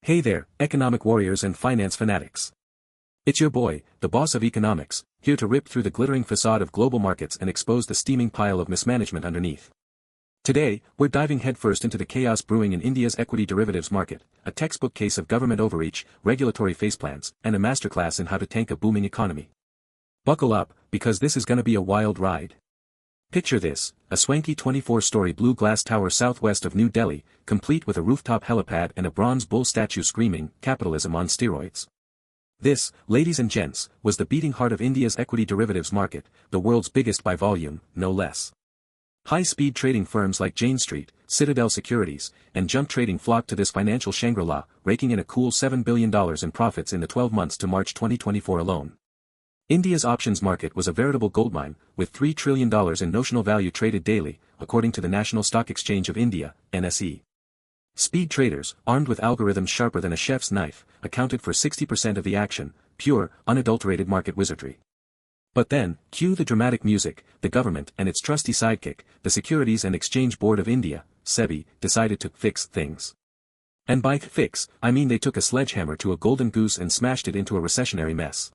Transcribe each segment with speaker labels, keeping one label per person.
Speaker 1: Hey there, economic warriors and finance fanatics. It's your boy, the boss of economics, here to rip through the glittering facade of global markets and expose the steaming pile of mismanagement underneath. Today, we're diving headfirst into the chaos brewing in India's equity derivatives market, a textbook case of government overreach, regulatory faceplants, and a masterclass in how to tank a booming economy. Buckle up, because this is gonna be a wild ride. Picture this, a swanky 24-story blue glass tower southwest of New Delhi, complete with a rooftop helipad and a bronze bull statue screaming, "Capitalism on steroids." This, ladies and gents, was the beating heart of India's equity derivatives market, the world's biggest by volume, no less. High-speed trading firms like Jane Street, Citadel Securities, and Jump Trading flocked to this financial Shangri-La, raking in a cool $7 billion in profits in the 12 months to March 2024 alone. India's options market was a veritable goldmine, with $3 trillion in notional value traded daily, according to the National Stock Exchange of India, NSE. Speed traders, armed with algorithms sharper than a chef's knife, accounted for 60% of the action, pure, unadulterated market wizardry. But then, cue the dramatic music, the government and its trusty sidekick, the Securities and Exchange Board of India, SEBI, decided to fix things. And by fix, I mean they took a sledgehammer to a golden goose and smashed it into a recessionary mess.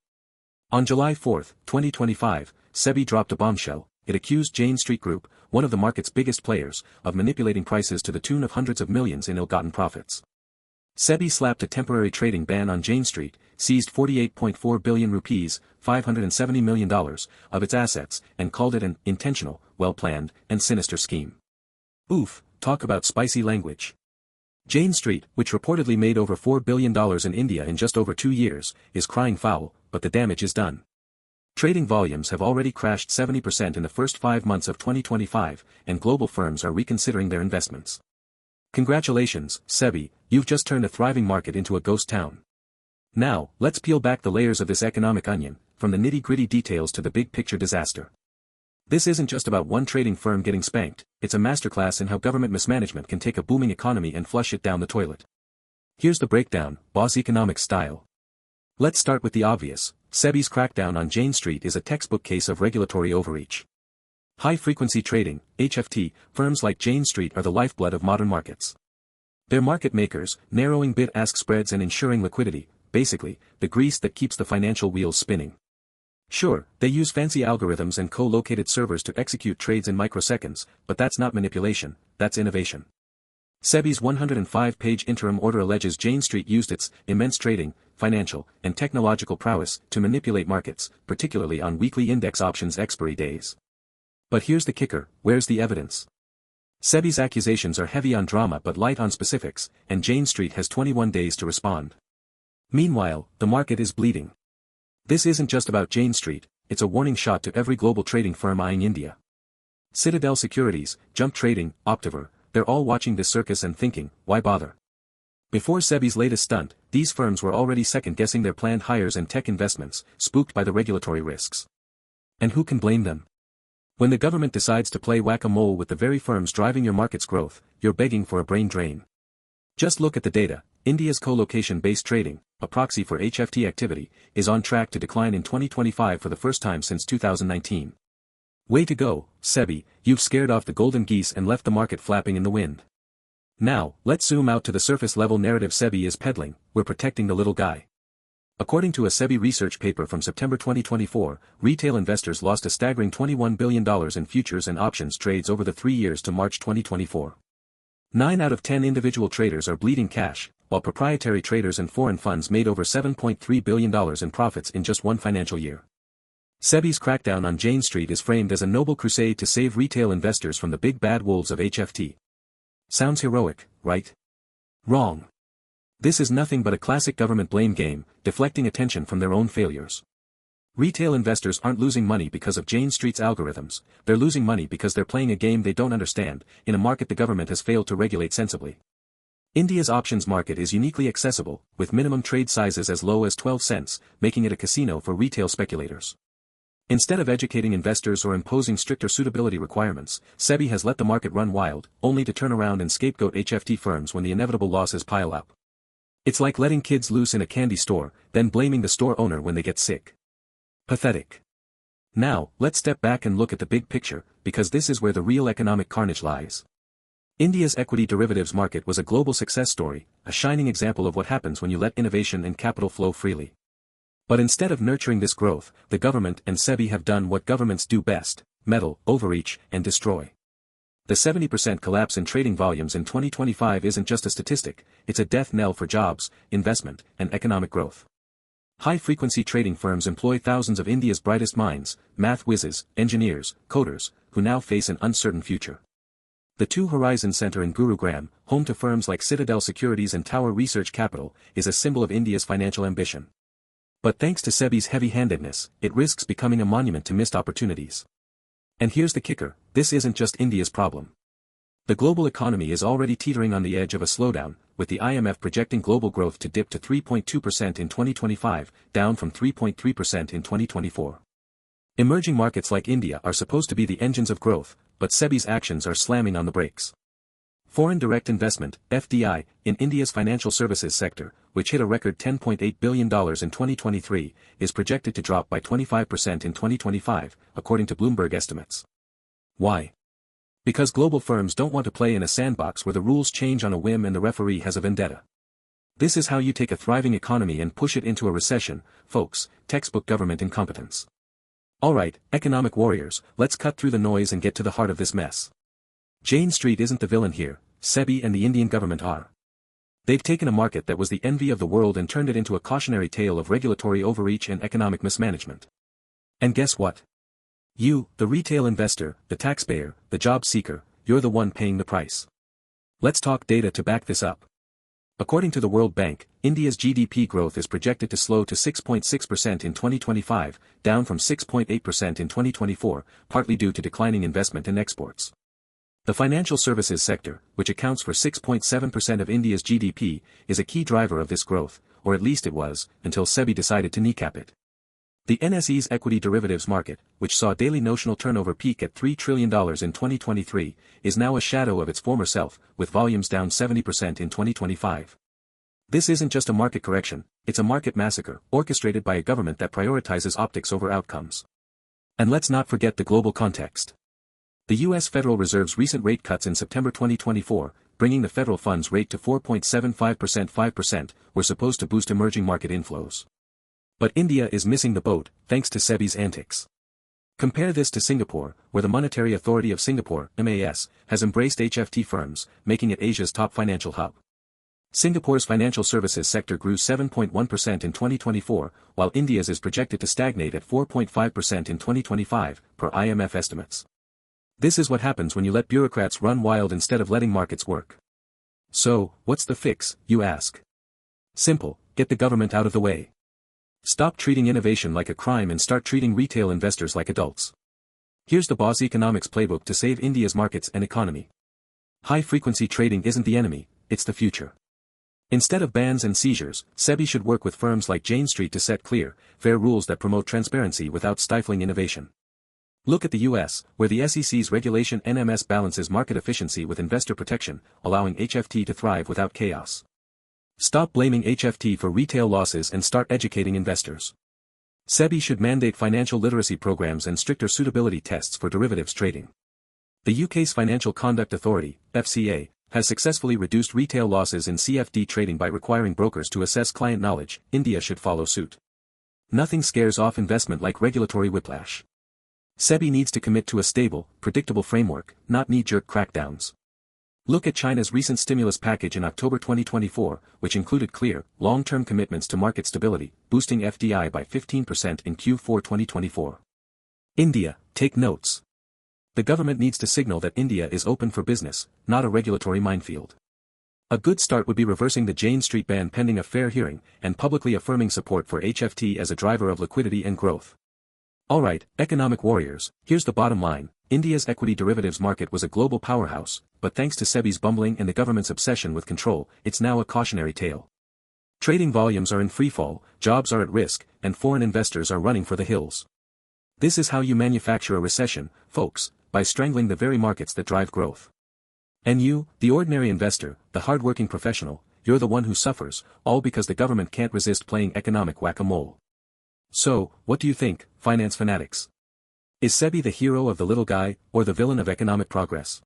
Speaker 1: On July 4, 2025, SEBI dropped a bombshell. It accused Jane Street Group, one of the market's biggest players, of manipulating prices to the tune of hundreds of millions in ill-gotten profits. SEBI slapped a temporary trading ban on Jane Street, seized 48.4 billion rupees, $570 million, of its assets, and called it an intentional, well-planned, and sinister scheme. Oof, talk about spicy language. Jane Street, which reportedly made over $4 billion in India in just over 2 years, is crying foul, but the damage is done. Trading volumes have already crashed 70% in the first 5 months of 2025, and global firms are reconsidering their investments. Congratulations, SEBI, you've just turned a thriving market into a ghost town. Now, let's peel back the layers of this economic onion, from the nitty-gritty details to the big-picture disaster. This isn't just about one trading firm getting spanked, it's a masterclass in how government mismanagement can take a booming economy and flush it down the toilet. Here's the breakdown, boss economics style. Let's start with the obvious. SEBI's crackdown on Jane Street is a textbook case of regulatory overreach. High-frequency trading, HFT, firms like Jane Street are the lifeblood of modern markets. They're market makers, narrowing bid-ask spreads and ensuring liquidity, basically, the grease that keeps the financial wheels spinning. Sure, they use fancy algorithms and co-located servers to execute trades in microseconds, but that's not manipulation, that's innovation. SEBI's 105-page interim order alleges Jane Street used its immense trading, financial, and technological prowess to manipulate markets, particularly on weekly index options expiry days. But here's the kicker, where's the evidence? SEBI's accusations are heavy on drama but light on specifics, and Jane Street has 21 days to respond. Meanwhile, the market is bleeding. This isn't just about Jane Street, it's a warning shot to every global trading firm eyeing India. Citadel Securities, Jump Trading, Optiver, they're all watching this circus and thinking, why bother? Before SEBI's latest stunt, these firms were already second-guessing their planned hires and tech investments, spooked by the regulatory risks. And who can blame them? When the government decides to play whack-a-mole with the very firms driving your market's growth, you're begging for a brain drain. Just look at the data. India's co-location-based trading, a proxy for HFT activity, is on track to decline in 2025 for the first time since 2019. Way to go, SEBI, you've scared off the golden geese and left the market flapping in the wind. Now, let's zoom out to the surface-level narrative SEBI is peddling, we're protecting the little guy. According to a SEBI research paper from September 2024, retail investors lost a staggering $21 billion in futures and options trades over the 3 years to March 2024. 9 out of 10 individual traders are bleeding cash, while proprietary traders and foreign funds made over $7.3 billion in profits in just one financial year. SEBI's crackdown on Jane Street is framed as a noble crusade to save retail investors from the big bad wolves of HFT. Sounds heroic, right? Wrong. This is nothing but a classic government blame game, deflecting attention from their own failures. Retail investors aren't losing money because of Jane Street's algorithms, they're losing money because they're playing a game they don't understand, in a market the government has failed to regulate sensibly. India's options market is uniquely accessible, with minimum trade sizes as low as 12 cents, making it a casino for retail speculators. Instead of educating investors or imposing stricter suitability requirements, SEBI has let the market run wild, only to turn around and scapegoat HFT firms when the inevitable losses pile up. It's like letting kids loose in a candy store, then blaming the store owner when they get sick. Pathetic. Now, let's step back and look at the big picture, because this is where the real economic carnage lies. India's equity derivatives market was a global success story, a shining example of what happens when you let innovation and capital flow freely. But instead of nurturing this growth, the government and SEBI have done what governments do best: meddle, overreach, and destroy. The 70% collapse in trading volumes in 2025 isn't just a statistic, it's a death knell for jobs, investment, and economic growth. High-frequency trading firms employ thousands of India's brightest minds, math whizzes, engineers, coders, who now face an uncertain future. The Two Horizons Center in Gurugram, home to firms like Citadel Securities and Tower Research Capital, is a symbol of India's financial ambition. But thanks to SEBI's heavy-handedness, it risks becoming a monument to missed opportunities. And here's the kicker: this isn't just India's problem. The global economy is already teetering on the edge of a slowdown, with the IMF projecting global growth to dip to 3.2% in 2025, down from 3.3% in 2024. Emerging markets like India are supposed to be the engines of growth, but SEBI's actions are slamming on the brakes. Foreign direct investment, FDI, in India's financial services sector, which hit a record $10.8 billion in 2023, is projected to drop by 25% in 2025, according to Bloomberg estimates. Why? Because global firms don't want to play in a sandbox where the rules change on a whim and the referee has a vendetta. This is how you take a thriving economy and push it into a recession, folks: textbook government incompetence. Alright, economic warriors, let's cut through the noise and get to the heart of this mess. Jane Street isn't the villain here, SEBI and the Indian government are. They've taken a market that was the envy of the world and turned it into a cautionary tale of regulatory overreach and economic mismanagement. And guess what? You, the retail investor, the taxpayer, the job seeker, you're the one paying the price. Let's talk data to back this up. According to the World Bank, India's GDP growth is projected to slow to 6.6% in 2025, down from 6.8% in 2024, partly due to declining investment and exports. The financial services sector, which accounts for 6.7% of India's GDP, is a key driver of this growth, or at least it was, until SEBI decided to kneecap it. The NSE's equity derivatives market, which saw daily notional turnover peak at $3 trillion in 2023, is now a shadow of its former self, with volumes down 70% in 2025. This isn't just a market correction, it's a market massacre, orchestrated by a government that prioritizes optics over outcomes. And let's not forget the global context. The U.S. Federal Reserve's recent rate cuts in September 2024, bringing the federal funds rate to 4.75%, were supposed to boost emerging market inflows. But India is missing the boat, thanks to SEBI's antics. Compare this to Singapore, where the Monetary Authority of Singapore, MAS, has embraced HFT firms, making it Asia's top financial hub. Singapore's financial services sector grew 7.1% in 2024, while India's is projected to stagnate at 4.5% in 2025, per IMF estimates. This is what happens when you let bureaucrats run wild instead of letting markets work. So, what's the fix, you ask? Simple: get the government out of the way. Stop treating innovation like a crime and start treating retail investors like adults. Here's the boss economics playbook to save India's markets and economy. High-frequency trading isn't the enemy, it's the future. Instead of bans and seizures, SEBI should work with firms like Jane Street to set clear, fair rules that promote transparency without stifling innovation. Look at the US, where the SEC's regulation NMS balances market efficiency with investor protection, allowing HFT to thrive without chaos. Stop blaming HFT for retail losses and start educating investors. SEBI should mandate financial literacy programs and stricter suitability tests for derivatives trading. The UK's Financial Conduct Authority, FCA, has successfully reduced retail losses in CFD trading by requiring brokers to assess client knowledge. India should follow suit. Nothing scares off investment like regulatory whiplash. SEBI needs to commit to a stable, predictable framework, not knee-jerk crackdowns. Look at China's recent stimulus package in October 2024, which included clear, long-term commitments to market stability, boosting FDI by 15% in Q4 2024. India, take notes. The government needs to signal that India is open for business, not a regulatory minefield. A good start would be reversing the Jane Street ban pending a fair hearing, and publicly affirming support for HFT as a driver of liquidity and growth. Alright, economic warriors, here's the bottom line: India's equity derivatives market was a global powerhouse, but thanks to SEBI's bumbling and the government's obsession with control, it's now a cautionary tale. Trading volumes are in freefall, jobs are at risk, and foreign investors are running for the hills. This is how you manufacture a recession, folks, by strangling the very markets that drive growth. And you, the ordinary investor, the hardworking professional, you're the one who suffers, all because the government can't resist playing economic whack-a-mole. So, what do you think, finance fanatics? Is SEBI the hero of the little guy, or the villain of economic progress?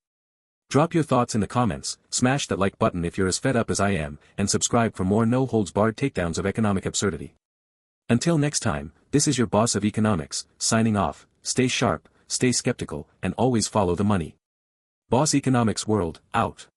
Speaker 1: Drop your thoughts in the comments, smash that like button if you're as fed up as I am, and subscribe for more no-holds-barred takedowns of economic absurdity. Until next time, this is your boss of economics, signing off. Stay sharp, stay skeptical, and always follow the money. Boss Economics World, out.